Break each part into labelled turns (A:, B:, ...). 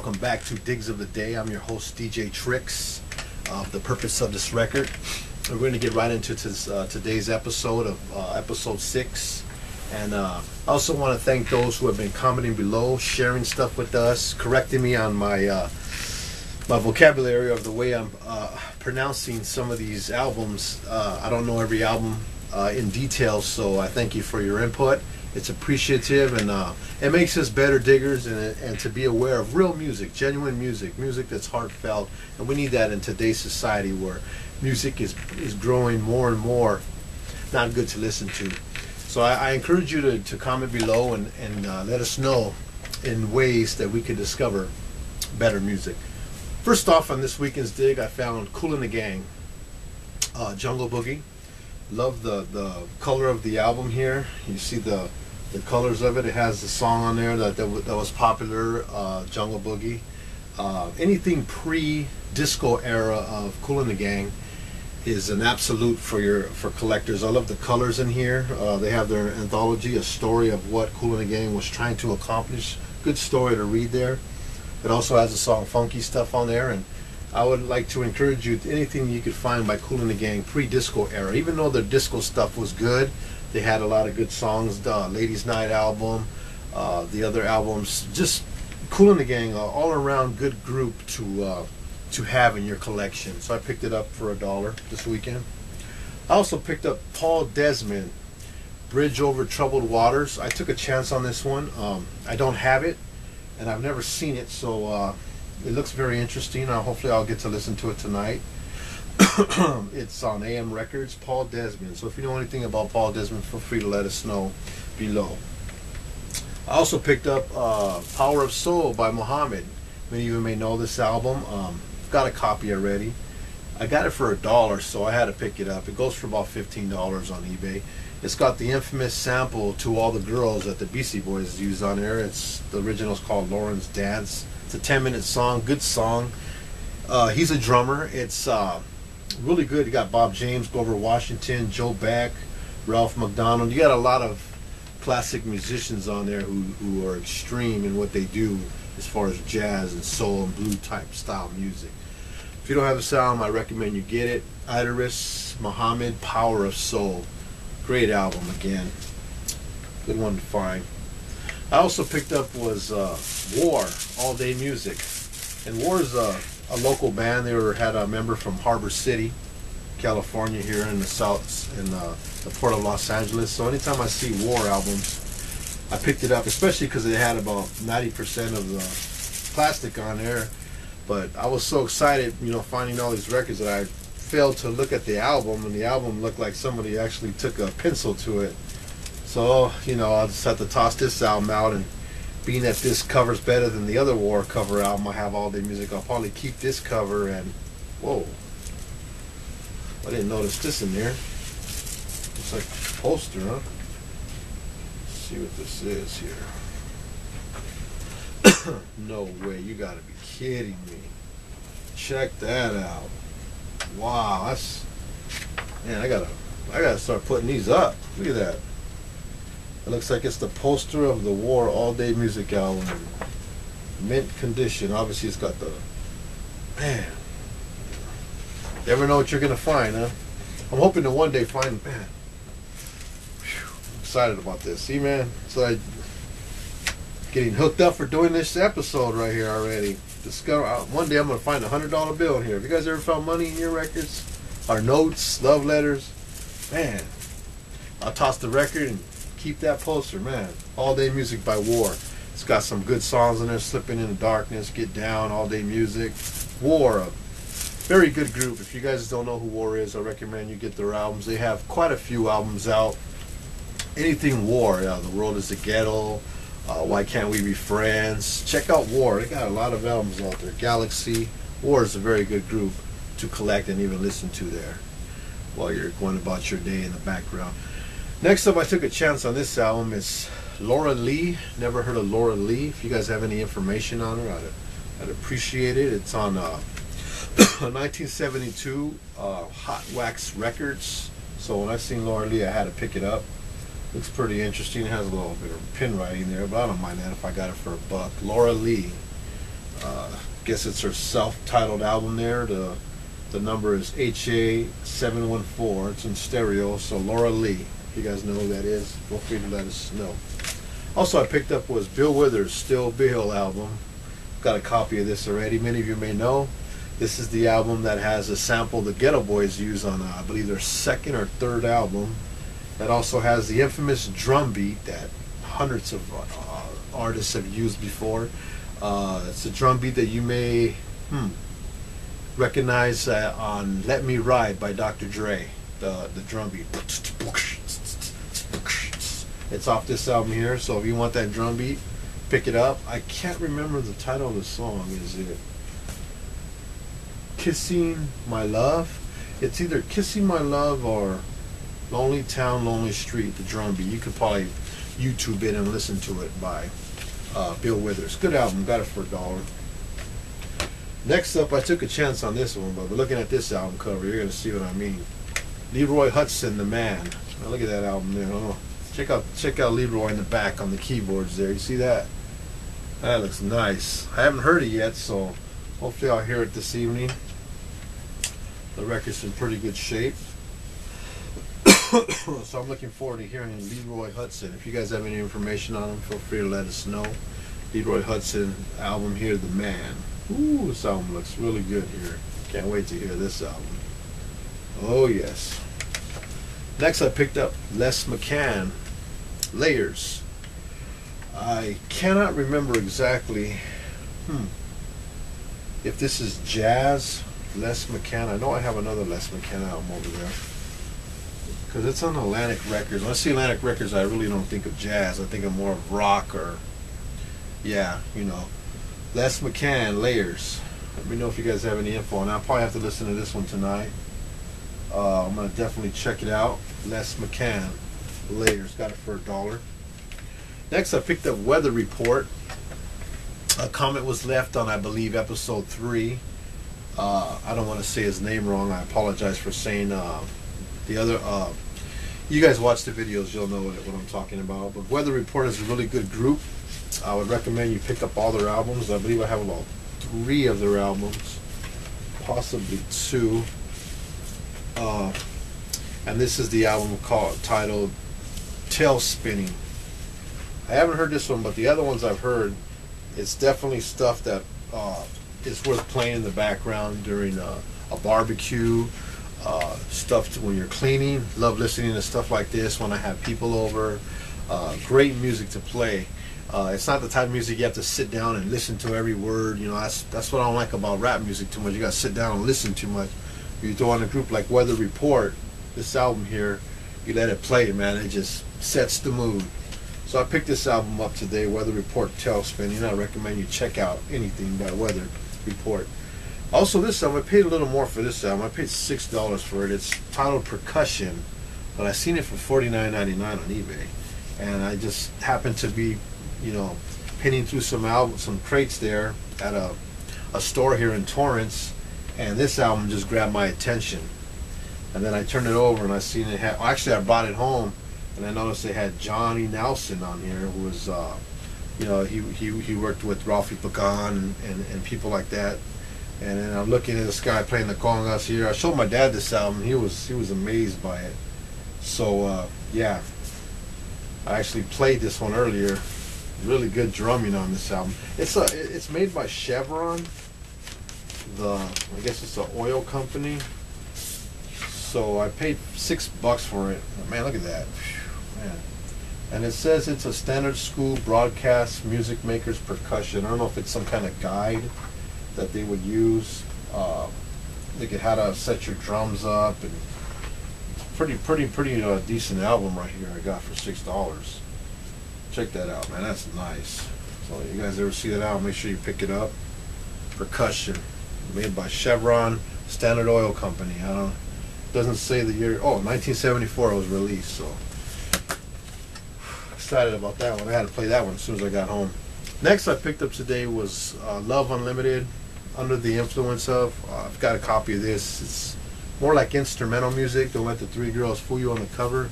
A: welcome back to Digs of the Day. I'm your host, DJ Tricks. The purpose of this record, we're going to get right into today's episode of episode 6. And I also want to thank those who have been commenting below, sharing stuff with us, correcting me on my my vocabulary of the way I'm pronouncing some of these albums. I don't know every album in detail, so I thank you for your input. It's appreciative, and it makes us better diggers, and to be aware of real music, genuine music that's heartfelt. And we need that in today's society where music is growing more and more not good to listen to. So I encourage you to comment below and let us know in ways that we can discover better music. First off, on this weekend's dig, I found Kool and the Gang, Jungle Boogie. Love the color of the album here. You see the colors of it. It has the song on there that was popular, Jungle Boogie. Anything pre-disco era of Kool and the Gang is an absolute for collectors. I love the colors in here. They have their anthology, a story of what Kool and the Gang was trying to accomplish. Good story to read there. It also has the song Funky Stuff on there, and I would like to encourage you, anything you could find by Kool and the Gang pre-disco era. Even though their disco stuff was good, they had a lot of good songs. The Ladies Night album, the other albums, just Kool and the Gang, all around good group to have in your collection. So I picked it up for $1 this weekend. I also picked up Paul Desmond, Bridge Over Troubled Waters. I took a chance on this one. I don't have it, and I've never seen it, so it looks very interesting. Hopefully I'll get to listen to it tonight. It's on AM Records, Paul Desmond. So if you know anything about Paul Desmond, feel free to let us know below. I also picked up Power of Soul by Mohammed. Many of you may know this album. Got a copy already. I got it for $1, so I had to pick it up. It goes for about $15 on eBay. It's got the infamous sample To All the Girls that the Beastie Boys used on there. The original's called Lauren's Dance. It's a 10-minute song, good song. He's a drummer. It's really good. You got Bob James, Grover Washington, Joe Beck, Ralph McDonald. You got a lot of classic musicians on there who are extreme in what they do as far as jazz and soul and blue type style music. If you don't have this album, I recommend you get it. Idris, Mohammed, Power of Soul. Great album again. Good one to find. I also picked up was War, All Day Music. And War is a local band. They had a member from Harbor City, California, here in the south, in the port of Los Angeles. So anytime I see War albums, I picked it up, especially because it had about 90% of the plastic on there. But I was so excited, finding all these records, that I failed to look at the album, and the album looked like somebody actually took a pencil to it. So, I'll just have to toss this album out, and being that this cover's better than the other War cover album I have, All Day Music, I'll probably keep this cover. And whoa, I didn't notice this in there. Looks like a poster, huh? Let's see what this is here. No way, you gotta be kidding me. Check that out. Wow, man, I gotta start putting these up. Look at that. It looks like it's the poster of the War All Day Music album. Mint condition. Obviously it's got the, man, you never know what you're gonna find, huh? I'm hoping to one day find, man, I'm excited about this. See, man, so getting hooked up for doing this episode right here already. One day I'm gonna find a $100 bill in here. Have you guys ever found money in your records? Or notes, love letters? Man, I'll toss the record and keep that poster, man. All Day Music by War. It's got some good songs in there. Slipping in the Darkness, Get Down, All Day Music. War, a very good group. If you guys don't know who War is, I recommend you get their albums. They have quite a few albums out. Anything War, The World is a Ghetto, Why Can't We Be Friends? Check out War. They got a lot of albums out there. Galaxy. War is a very good group to collect and even listen to there while you're going about your day in the background. Next up, I took a chance on this album. It's Laura Lee. Never heard of Laura Lee. If you guys have any information on her, I'd appreciate it. It's on 1972 Hot Wax Records. So when I seen Laura Lee, I had to pick it up. Looks pretty interesting. It has a little bit of pin writing there, but I don't mind that if I got it for $1. Laura Lee. Guess it's her self-titled album there. The number is HA714. It's in stereo. So Laura Lee, if you guys know who that is, feel free to let us know. Also, I picked up was Bill Withers' Still Bill album. Got a copy of this already. Many of you may know. This is the album that has a sample the Ghetto Boys use on, I believe, their second or third album. That also has the infamous drum beat that hundreds of artists have used before. It's a drum beat that you may recognize on Let Me Ride by Dr. Dre. The drum beat. It's off this album here, so if you want that drum beat, pick it up. I can't remember the title of the song. Is it Kissing My Love? It's either Kissing My Love or Lonely Town, Lonely Street, the drum beat. You could probably YouTube it and listen to it by Bill Withers. Good album, got it for $1. Next up, I took a chance on this one, but looking at this album cover, you're going to see what I mean. Leroy Hutson, the man. Now look at that album there. Oh, check out Leroy in the back on the keyboards there. You see that? That looks nice. I haven't heard it yet, so hopefully I'll hear it this evening. The record's in pretty good shape. So I'm looking forward to hearing Leroy Hutson. If you guys have any information on him, feel free to let us know. Leroy Hutson album here, The Man. Ooh, this album looks really good here. Can't wait to hear this album. Oh yes. Next I picked up McCann Layers. I cannot remember exactly if this is jazz. McCann. I know I have another McCann album over there, because it's on Atlantic Records. When I see Atlantic Records, I really don't think of jazz. I think of more of rock or, yeah, you know. McCann Layers. Let me know if you guys have any info on that. I'll probably have to listen to this one tonight. I'm going to definitely check it out. McCann Layers. Got it for $1. Next, I picked up Weather Report. A comment was left on, I believe, episode 3. I don't want to say his name wrong. I apologize for saying the other. You guys watch the videos, you'll know what I'm talking about. But Weather Report is a really good group. I would recommend you pick up all their albums. I believe I have about 3 of their albums, possibly 2. And this is the album titled Tail Spinning. I haven't heard this one, but the other ones I've heard, it's definitely stuff that is worth playing in the background during a barbecue, stuff when you're cleaning. Love listening to stuff like this when I have people over. Great music to play. It's not the type of music you have to sit down and listen to every word. You know, that's what I don't like about rap music too much. You got to sit down and listen too much. You throw on a group like Weather Report, this album here, you let it play, man. It just sets the mood. So I picked this album up today, Weather Report Tail Spinning. I recommend you check out anything by Weather Report. Also, this album, I paid a little more for this album. I paid $6 for it. It's titled Percussion, but I seen it for $49.99 on eBay, and I just happened to be, you know, pinning through some crates there at a store here in Torrance, and this album just grabbed my attention. And then I turned it over and I seen it had. Well, actually, I brought it home, and I noticed they had Johnny Nelson on here, who was, you know, he worked with Ralphie Pagan and people like that. And then I'm looking at this guy playing the congas here. I showed my dad this album. He was amazed by it. So yeah, I actually played this one earlier. Really good drumming on this album. It's made by Chevron. I guess it's an oil company. So I paid $6 for it. Man, look at that. Whew, man. And it says it's a standard school broadcast music maker's percussion. I don't know if it's some kind of guide that they would use. Look at how to set your drums up, and pretty decent album right here I got for $6. Check that out, man. That's nice. So you guys ever see that album, make sure you pick it up. Percussion, made by Chevron, Standard Oil Company. Doesn't say the year. Oh, 1974 it was released. So excited about that one. I had to play that one as soon as I got home. Next I picked up today was Love Unlimited, Under the Influence Of. I've got a copy of this. It's more like instrumental music. Don't let the 3 girls fool you on the cover.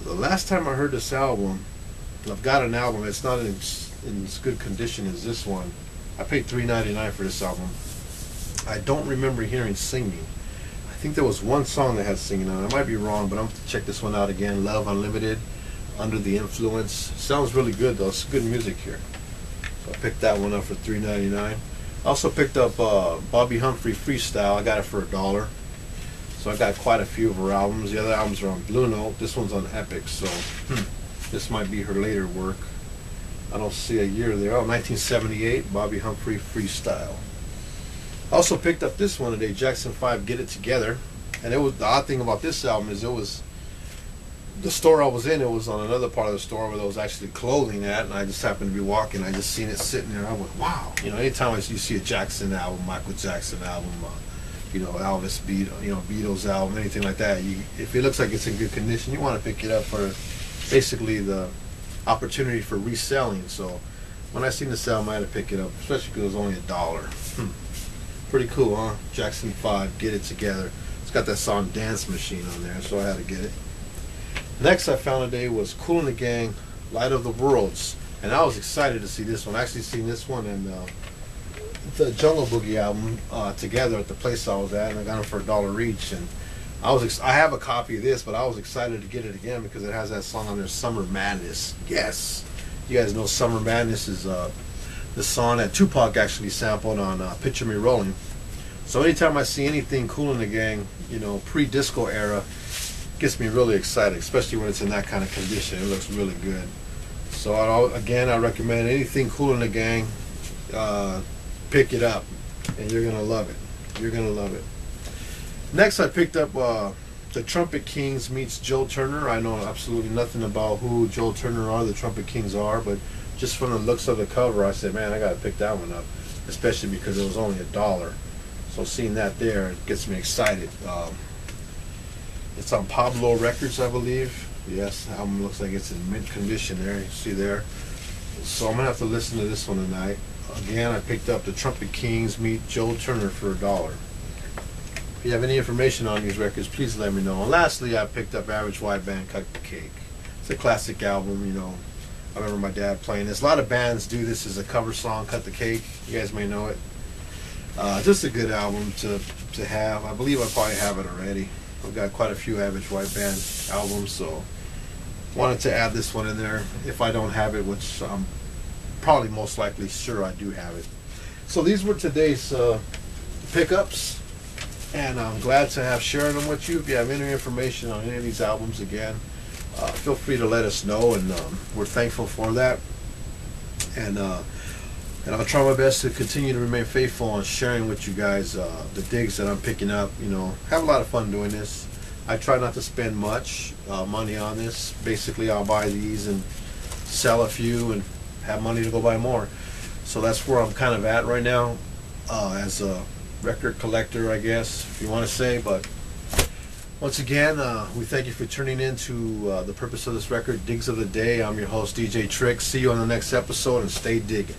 A: The last time I heard this album, I've got an album. It's not in as good condition as this one. I paid $3.99 for this album. I don't remember hearing singing. I think there was one song that had singing on it. I might be wrong, but I'm going to check this one out again. Love Unlimited, Under the Influence. Sounds really good though. It's good music here. So I picked that one up for $3.99. I also picked up Bobbi Humphrey Freestyle. I got it for $1. So I got quite a few of her albums. The other albums are on Blue Note. This one's on Epic, so this might be her later work. I don't see a year there. Oh, 1978, Bobbi Humphrey Freestyle. I also picked up this one today, Jackson 5, Get It Together. And it was, the odd thing about this album is it was, the store I was in, it was on another part of the store where there was actually clothing at, and I just happened to be walking. I just seen it sitting there. I went, wow. You know, anytime you see a Jackson album, Michael Jackson album, you know, Elvis, Beatles album, anything like that, if it looks like it's in good condition, you want to pick it up for basically the opportunity for reselling. So when I seen this album, I had to pick it up, especially because it was only $1. Pretty cool, huh? Jackson 5, Get It Together. It's got that song Dance Machine on there, so I had to get it. Next I found today was Kool and the Gang, Light of the Worlds. And I was excited to see this one. I actually seen this one and the Jungle Boogie album together at the place I was at, and I got them for $1 each. And I have a copy of this, but I was excited to get it again because it has that song on there, Summer Madness. Yes, you guys know Summer Madness is the song that Tupac actually sampled on Picture Me Rolling. So anytime I see anything Kool and the Gang, you know, pre-disco era, gets me really excited, especially when it's in that kind of condition. It looks really good. So again, I recommend anything Kool and the Gang. Pick it up, and you're gonna love it. You're gonna love it. Next, I picked up the Trumpet Kings meets Joe Turner. I know absolutely nothing about who Joe Turner or the Trumpet Kings are, but just from the looks of the cover, I said, man, I gotta pick that one up, especially because it was only $1. So seeing that there, it gets me excited. It's on Pablo Records, I believe. Yes, the album looks like it's in mint condition there. You see there. So I'm gonna have to listen to this one tonight. Again, I picked up the Trumpet Kings meet Joe Turner for $1. If you have any information on these records, please let me know. And lastly, I picked up Average White Band, Cut the Cake. It's a classic album, you know. I remember my dad playing this. A lot of bands do this as a cover song, Cut the Cake. You guys may know it. Just a good album to have. I believe I probably have it already. I've got quite a few Average White Band albums, so wanted to add this one in there if I don't have it, which I'm probably most likely sure I do have it. So these were today's pickups, and I'm glad to have shared them with you. If you have any information on any of these albums, again, feel free to let us know, and we're thankful for that. And I'll try my best to continue to remain faithful on sharing with you guys the digs that I'm picking up. You know, have a lot of fun doing this. I try not to spend much money on this. Basically, I'll buy these and sell a few and have money to go buy more. So that's where I'm kind of at right now as a record collector, I guess, if you want to say. But once again, we thank you for tuning in to the purpose of this record, Digs of the Day. I'm your host, DJ Tricks. See you on the next episode, and stay digging.